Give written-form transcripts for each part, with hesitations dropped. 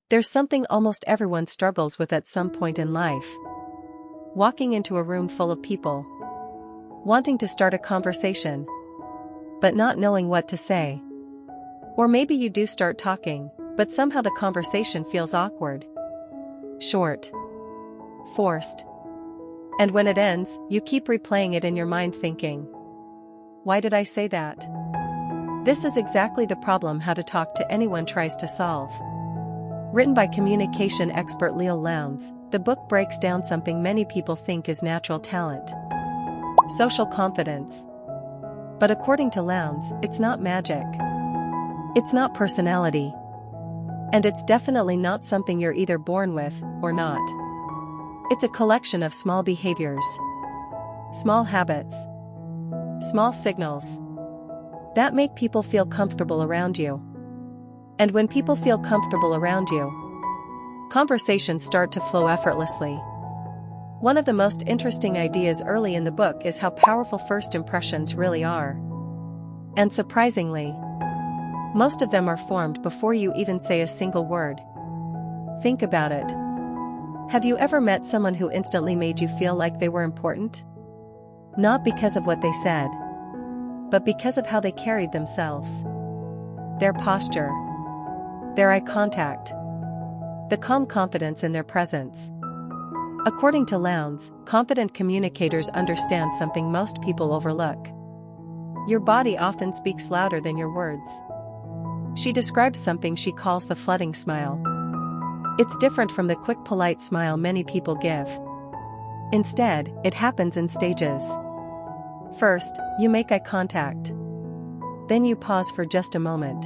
There's something almost everyone struggles with at some point in life. Walking into a room full of people. Wanting to start a conversation. But not knowing what to say. Or maybe you do start talking, but somehow the conversation feels awkward. Short. Forced. And when it ends, you keep replaying it in your mind thinking, why did I say that? This is exactly the problem How to Talk to Anyone tries to solve. Written by communication expert Leil Lowndes, the book breaks down something many people think is natural talent. Social confidence. But according to Lowndes, it's not magic. It's not personality. And it's definitely not something you're either born with, or not. It's a collection of small behaviors. Small habits. Small signals. That make people feel comfortable around you. And when people feel comfortable around you, conversations start to flow effortlessly. One of the most interesting ideas early in the book is how powerful first impressions really are. And surprisingly, most of them are formed before you even say a single word. Think about it. Have you ever met someone who instantly made you feel like they were important? Not because of what they said, but because of how they carried themselves. Their posture. Their eye contact. The calm confidence in their presence. According to Lowndes, confident communicators understand something most people overlook. Your body often speaks louder than your words. She describes something she calls the flooding smile. It's different from the quick polite smile many people give. Instead, it happens in stages. First, you make eye contact. Then you pause for just a moment.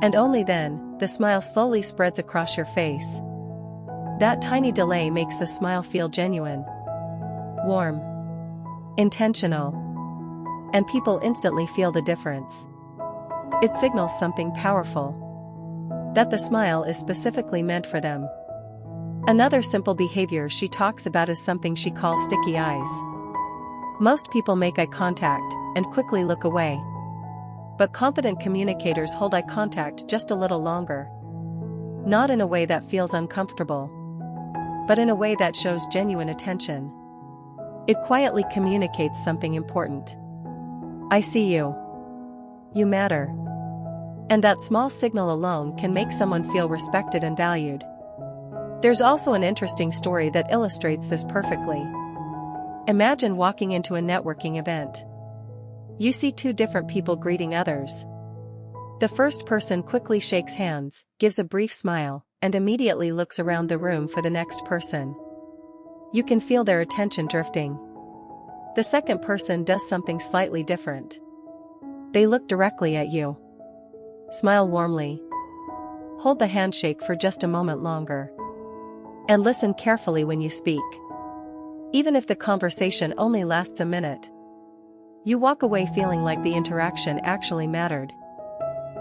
And only then, the smile slowly spreads across your face. That tiny delay makes the smile feel genuine, warm, intentional, and people instantly feel the difference. It signals something powerful. That the smile is specifically meant for them. Another simple behavior she talks about is something she calls sticky eyes. Most people make eye contact and quickly look away. But confident communicators hold eye contact just a little longer. Not in a way that feels uncomfortable, but in a way that shows genuine attention. It quietly communicates something important. I see you. You matter. And that small signal alone can make someone feel respected and valued. There's also an interesting story that illustrates this perfectly. Imagine walking into a networking event. You see two different people greeting others. The first person quickly shakes hands, gives a brief smile, and immediately looks around the room for the next person. You can feel their attention drifting. The second person does something slightly different. They look directly at you. Smile warmly. Hold the handshake for just a moment longer. And listen carefully when you speak. Even if the conversation only lasts a minute, you walk away feeling like the interaction actually mattered.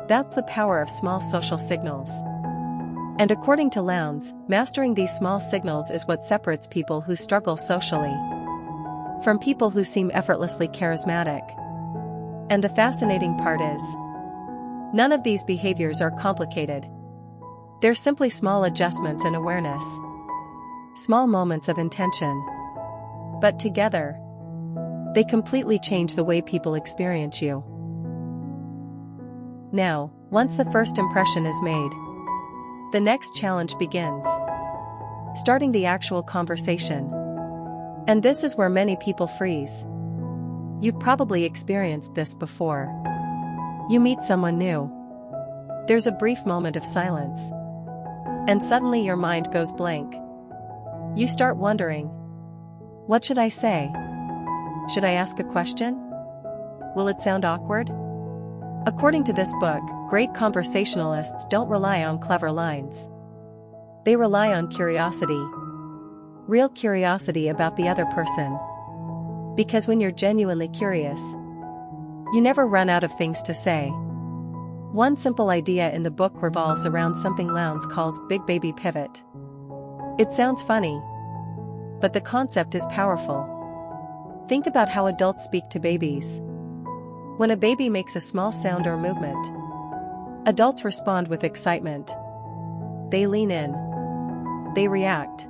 That's the power of small social signals. And according to Lowndes, mastering these small signals is what separates people who struggle socially from people who seem effortlessly charismatic. And the fascinating part is, none of these behaviors are complicated. They're simply small adjustments in awareness. Small moments of intention. But together, they completely change the way people experience you. Now, once the first impression is made, the next challenge begins. Starting the actual conversation. And this is where many people freeze. You've probably experienced this before. You meet someone new. There's a brief moment of silence. And suddenly your mind goes blank. You start wondering, what should I say? Should I ask a question? Will it sound awkward? According to this book, great conversationalists don't rely on clever lines. They rely on curiosity. Real curiosity about the other person. Because when you're genuinely curious, you never run out of things to say. One simple idea in the book revolves around something Lowndes calls big baby pivot. It sounds funny, but the concept is powerful. Think about how adults speak to babies. When a baby makes a small sound or movement, adults respond with excitement. They lean in. They react.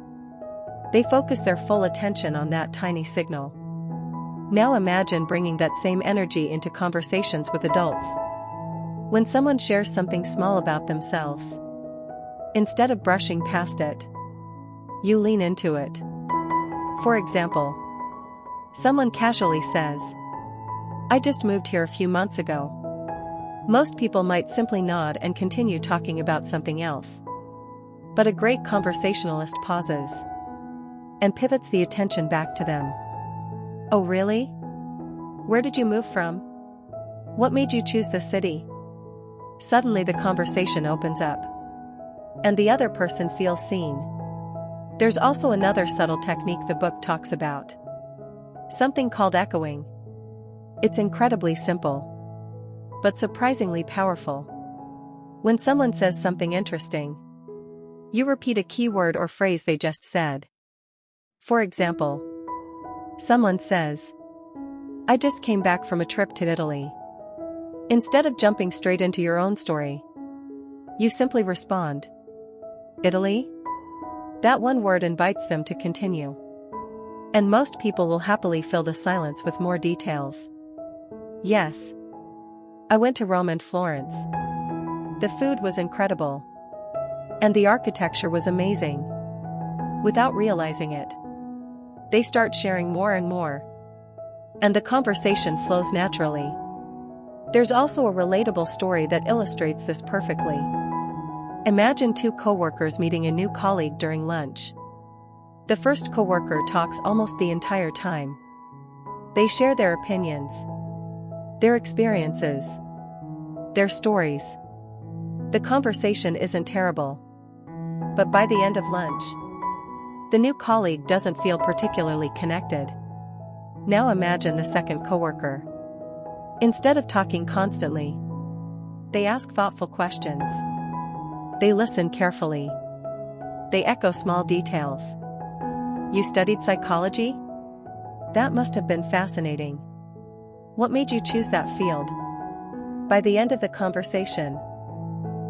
They focus their full attention on that tiny signal. Now imagine bringing that same energy into conversations with adults. When someone shares something small about themselves, instead of brushing past it, you lean into it. For example, someone casually says, "I just moved here a few months ago." Most people might simply nod and continue talking about something else. But a great conversationalist pauses and pivots the attention back to them. "Oh really? Where did you move from? What made you choose this city?" Suddenly the conversation opens up, and the other person feels seen. There's also another subtle technique the book talks about, something called echoing. It's incredibly simple, but surprisingly powerful. When someone says something interesting, you repeat a key word or phrase they just said. For example, someone says, "I just came back from a trip to Italy." Instead of jumping straight into your own story, you simply respond, "Italy?" That one word invites them to continue. And most people will happily fill the silence with more details. "Yes. I went to Rome and Florence. The food was incredible. And the architecture was amazing." Without realizing it, they start sharing more and more, and the conversation flows naturally. There's also a relatable story that illustrates this perfectly. Imagine two coworkers meeting a new colleague during lunch. The first coworker talks almost the entire time. They share their opinions, their experiences, their stories. The conversation isn't terrible. But by the end of lunch, the new colleague doesn't feel particularly connected. Now imagine the second coworker. Instead of talking constantly, they ask thoughtful questions. They listen carefully. They echo small details. "You studied psychology? That must have been fascinating. What made you choose that field?" By the end of the conversation,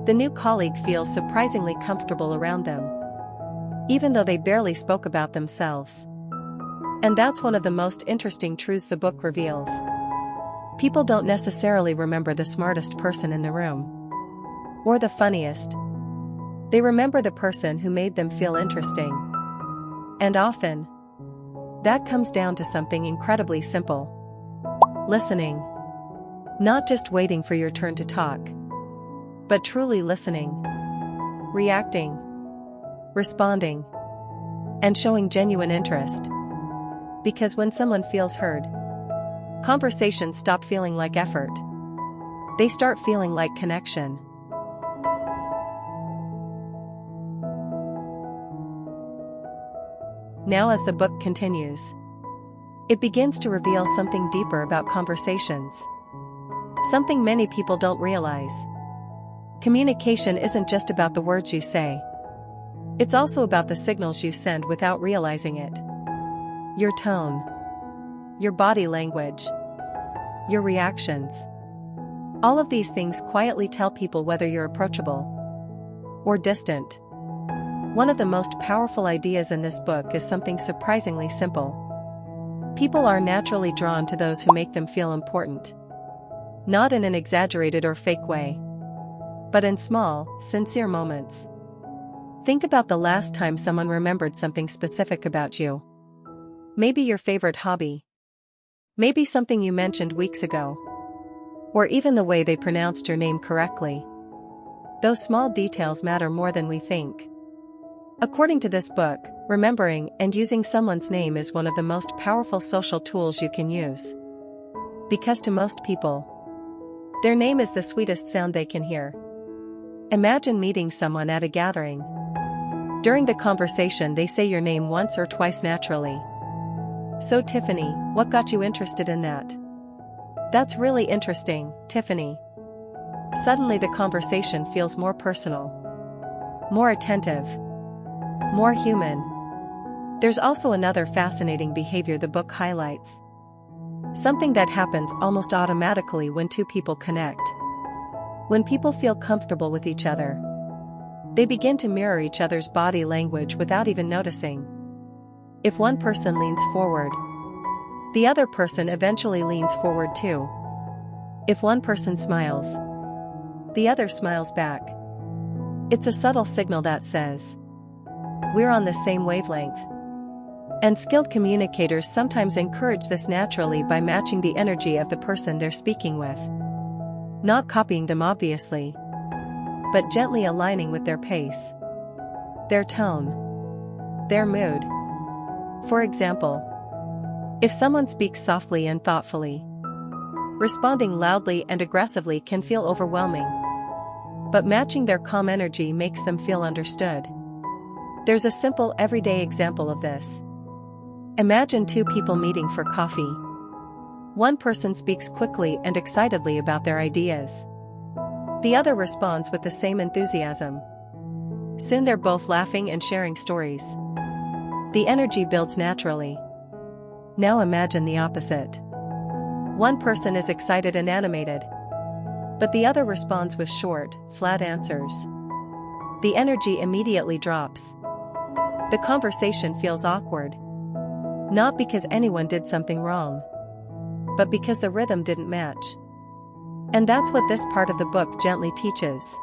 the new colleague feels surprisingly comfortable around them, even though they barely spoke about themselves. And that's one of the most interesting truths the book reveals. People don't necessarily remember the smartest person in the room, or the funniest. They remember the person who made them feel interesting. And often, that comes down to something incredibly simple: listening. Not just waiting for your turn to talk, but truly listening, reacting, responding, and showing genuine interest. Because when someone feels heard, conversations stop feeling like effort. They start feeling like connection. Now as the book continues, it begins to reveal something deeper about conversations. Something many people don't realize. Communication isn't just about the words you say. It's also about the signals you send without realizing it. Your tone, your body language, your reactions. All of these things quietly tell people whether you're approachable or distant. One of the most powerful ideas in this book is something surprisingly simple. People are naturally drawn to those who make them feel important. Not in an exaggerated or fake way, but in small, sincere moments. Think about the last time someone remembered something specific about you. Maybe your favorite hobby. Maybe something you mentioned weeks ago. Or even the way they pronounced your name correctly. Those small details matter more than we think. According to this book, remembering and using someone's name is one of the most powerful social tools you can use. Because to most people, their name is the sweetest sound they can hear. Imagine meeting someone at a gathering. During the conversation, they say your name once or twice naturally. "So Tiffany, what got you interested in that?" "That's really interesting, Tiffany." Suddenly the conversation feels more personal, more attentive, more human. There's also another fascinating behavior the book highlights. Something that happens almost automatically when two people connect. When people feel comfortable with each other, They begin to mirror each other's body language without even noticing. If one person leans forward, the other person eventually leans forward too. If one person smiles, the other smiles back. It's a subtle signal that says, we're on the same wavelength. And skilled communicators sometimes encourage this naturally by matching the energy of the person they're speaking with. Not copying them obviously, but gently aligning with their pace, their tone, their mood. For example, if someone speaks softly and thoughtfully, responding loudly and aggressively can feel overwhelming. But matching their calm energy makes them feel understood. There's a simple everyday example of this. Imagine two people meeting for coffee. One person speaks quickly and excitedly about their ideas. The other responds with the same enthusiasm. Soon they're both laughing and sharing stories. The energy builds naturally. Now imagine the opposite. One person is excited and animated, but the other responds with short, flat answers. The energy immediately drops. The conversation feels awkward. Not because anyone did something wrong, but because the rhythm didn't match. And that's what this part of the book gently teaches.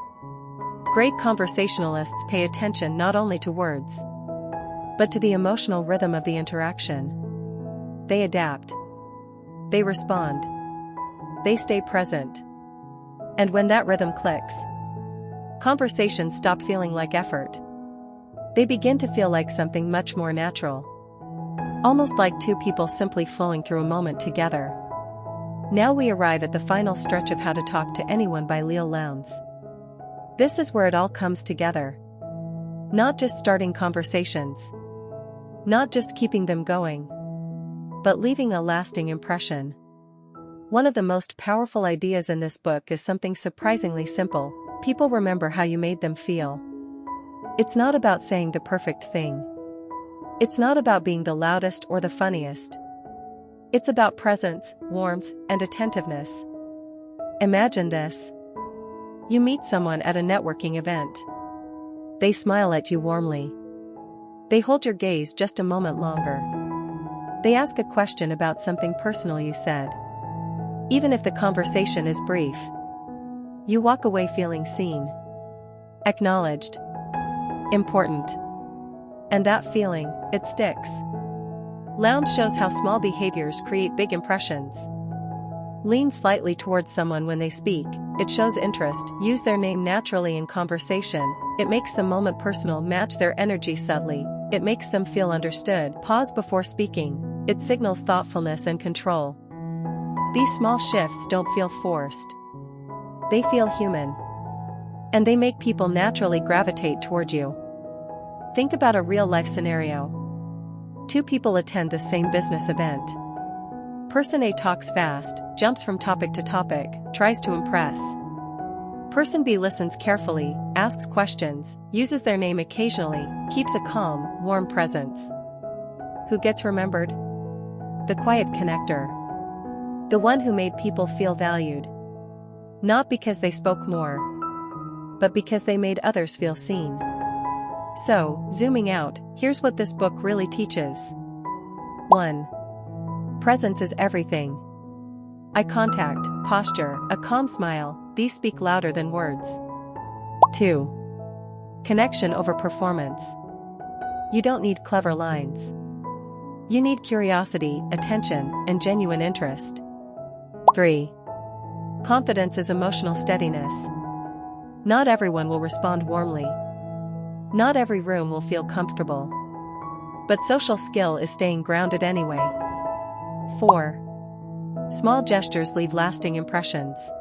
Great conversationalists pay attention not only to words, but to the emotional rhythm of the interaction. They adapt. They respond. They stay present. And when that rhythm clicks, conversations stop feeling like effort. They begin to feel like something much more natural. Almost like two people simply flowing through a moment together. Now we arrive at the final stretch of How to Talk to Anyone by Leil Lowndes. This is where it all comes together. Not just starting conversations. Not just keeping them going, but leaving a lasting impression. One of the most powerful ideas in this book is something surprisingly simple. People remember how you made them feel. It's not about saying the perfect thing. It's not about being the loudest or the funniest. It's about presence, warmth, and attentiveness. Imagine this. You meet someone at a networking event. They smile at you warmly. They hold your gaze just a moment longer. They ask a question about something personal you said. Even if the conversation is brief, you walk away feeling seen, acknowledged, important. And that feeling, it sticks. Lowndes shows how small behaviors create big impressions. Lean slightly towards someone when they speak. It shows interest. Use their name naturally in conversation. It makes the moment personal. Match their energy subtly. It makes them feel understood. Pause before speaking. It signals thoughtfulness and control. These small shifts don't feel forced. They feel human. And they make people naturally gravitate toward you. Think about a real-life scenario. Two people attend the same business event. Person A talks fast, jumps from topic to topic, tries to impress. Person B listens carefully, asks questions, uses their name occasionally, keeps a calm, warm presence. Who gets remembered? The quiet connector. The one who made people feel valued. Not because they spoke more, but because they made others feel seen. So, zooming out, here's what this book really teaches. 1. Presence is everything. Eye contact, posture, a calm smile, these speak louder than words. 2. Connection over performance. You don't need clever lines. You need curiosity, attention, and genuine interest. 3. Confidence is emotional steadiness. Not everyone will respond warmly. Not every room will feel comfortable. But social skill is staying grounded anyway. 4. Small gestures leave lasting impressions.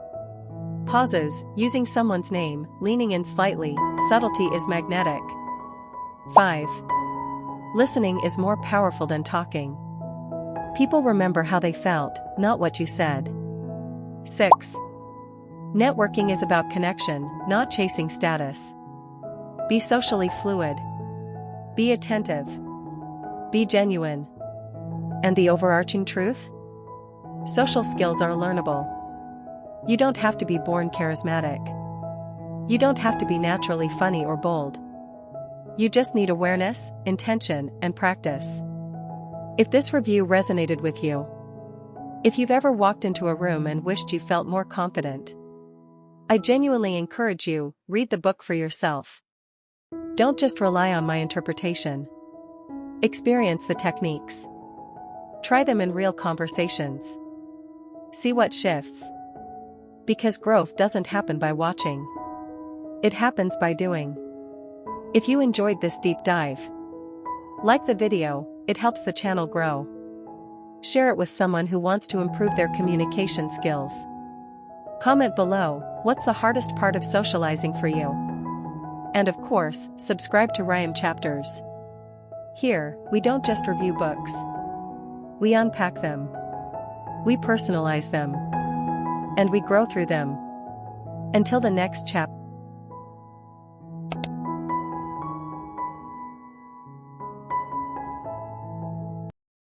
Pauses, using someone's name, leaning in slightly, subtlety is magnetic. 5. Listening is more powerful than talking. People remember how they felt, not what you said. 6. Networking is about connection, not chasing status. Be socially fluid. Be attentive. Be genuine. And the overarching truth? Social skills are learnable. You don't have to be born charismatic. You don't have to be naturally funny or bold. You just need awareness, intention, and practice. If this review resonated with you, if you've ever walked into a room and wished you felt more confident, I genuinely encourage you, read the book for yourself. Don't just rely on my interpretation. Experience the techniques. Try them in real conversations. See what shifts. Because growth doesn't happen by watching. It happens by doing. If you enjoyed this deep dive, like the video, it helps the channel grow. Share it with someone who wants to improve their communication skills. Comment below, what's the hardest part of socializing for you? And of course, subscribe to Rhyme Chapters. Here, we don't just review books. We unpack them. We personalize them. And we grow through them. Until the next chapter.